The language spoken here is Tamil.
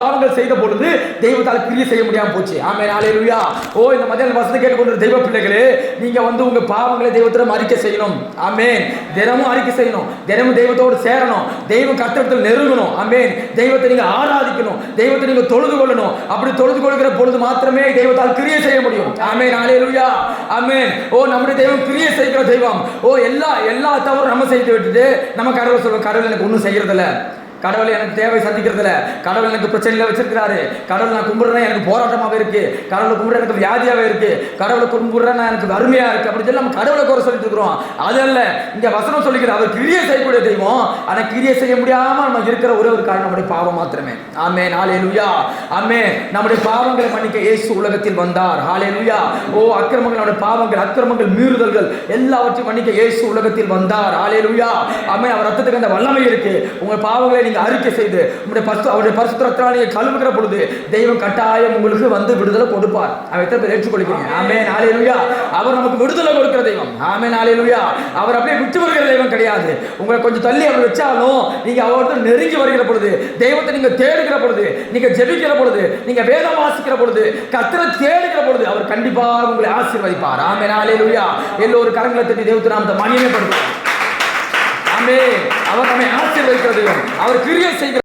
பாவங்கள் செய்த பொழுது தெய்வத்தால் கிரியை செய்ய முடியாம போச்சு. ஆமென், ஹல்லேலூயா. இந்த மத்தியான வசனத்தை கேட்டுக்கொண்ட தெய்வ பிள்ளைகளே, நீங்க உங்க பாவங்களை தெய்வத்திடம் அறிக்கை செய்யணும். ஆமென். தினமும் அறிக்கை செய்யணும். தினமும் தெய்வத்தோடு சேரணும். தெய்வம் கர்த்தரிடத்தில் நெருங்கணும். ஆமென். தெய்வத்தை நீங்க ஆராதிக்கணும். தெய்வத்தை நீங்க தொழுது கொள்ளணும். அப்படி தொழுது கொள்கிற பொழுது மாத்திரமே தெய்வத்தால் கிரியை செய்ய முடியும். ஆமென், ஹல்லேலூயா. ஆமென். நம்முடைய தெய்வம் கிரியை செய்கிற தெய்வம். எல்லா தவறும் நம்ம செய்து விட்டுட்டு நம்ம கடவுளை சொல்லுவோம், கடவுள் எனக்கு ஒன்றும் செய்யறது இல்லை, கடவுள் எனக்கு தேவை சந்திக்கிறதுல, கடவுள் எனக்கு பிரச்சனையில வச்சிருக்கிறாரு, கடவுள் நான் கும்பிடுறேன் எனக்கு போராட்டமாவே இருக்கு, கடவுளை கும்பிடுற எனக்கு வியாதியாவே இருக்கு, கடவுளை கும்பிடுறேன் எனக்கு வறுமையா இருக்கு அப்படின்னு சொல்லி நம்ம கடவுளை குறை சொல்லிட்டு இருக்கிறோம். அதல்ல இங்க வசனம் சொல்லிக்கிற அவர் கிரியை செய்யக்கூடிய தெய்வம். ஆனா கிரியை செய்ய முடியாம நம்ம இருக்கிற ஒரே ஒரு காரணம் நம்முடைய பாவம் மாத்திரமே. ஆமென், ஹல்லேலூயா. ஆமென். நம்முடைய பாவங்களை மன்னிக்க இயேசு உலகத்தில் வந்தார். ஹல்லேலூயா. அக்கிரமங்கள், நம்முடைய பாவங்கள், அக்கிரமங்கள், மீறுதல்கள் எல்லாவற்றையும் மன்னிக்க இயேசு உலகத்தில் வந்தார். ஹல்லேலூயா. ஆமென். அவர் ரத்தத்துக்கு அந்த வல்லமை இருக்கு. உங்க பாவங்களை நீங்க அறிக்கை செய்து அவருடைய பரிசுத்த ரத்தத்தால் நீங்க கழுவுகிற பொழுது தெய்வம் கட்டாயம் உங்களுக்கு விடுதலை கொடுப்பார். அதை எத்தனை பேர் ஏற்றுக்கொள்கிறீங்க? ஆமென், ஹல்லேலூயா. அவர் நமக்கு விடுதலை கொடுக்கிற தெய்வம். ஆமென், ஹல்லேலூயா. அவர் அப்படியே விட்டு வருகிற தெய்வம் கிடையாது. உங்களை கொஞ்சம் தள்ளி அவர் வச்சாலும் நீங்க அவரோடு நெருங்கி வருகிற பொழுது, தெய்வத்தை நீங்க தேடுகிற பொழுது, நீங்க ஜெபிக்கிற பொழுது, நீங்க வேதம் வாசிக்கிற பொழுது, கர்த்தரை தேடுகிற பொழுது அவர் கண்டிப்பாக உங்களை ஆசீர்வதிப்பார். ஆமென், ஹல்லேலூயா. எல்லோரும் கரங்களை தட்டி தெய்வத்தை நாமத்தை மகிமைப்படுத்துவார். ஆமென். அவர் நம்மை ஆசீர்வதிக்கிற தெய்வம். அவர் கிரியை செய்கிற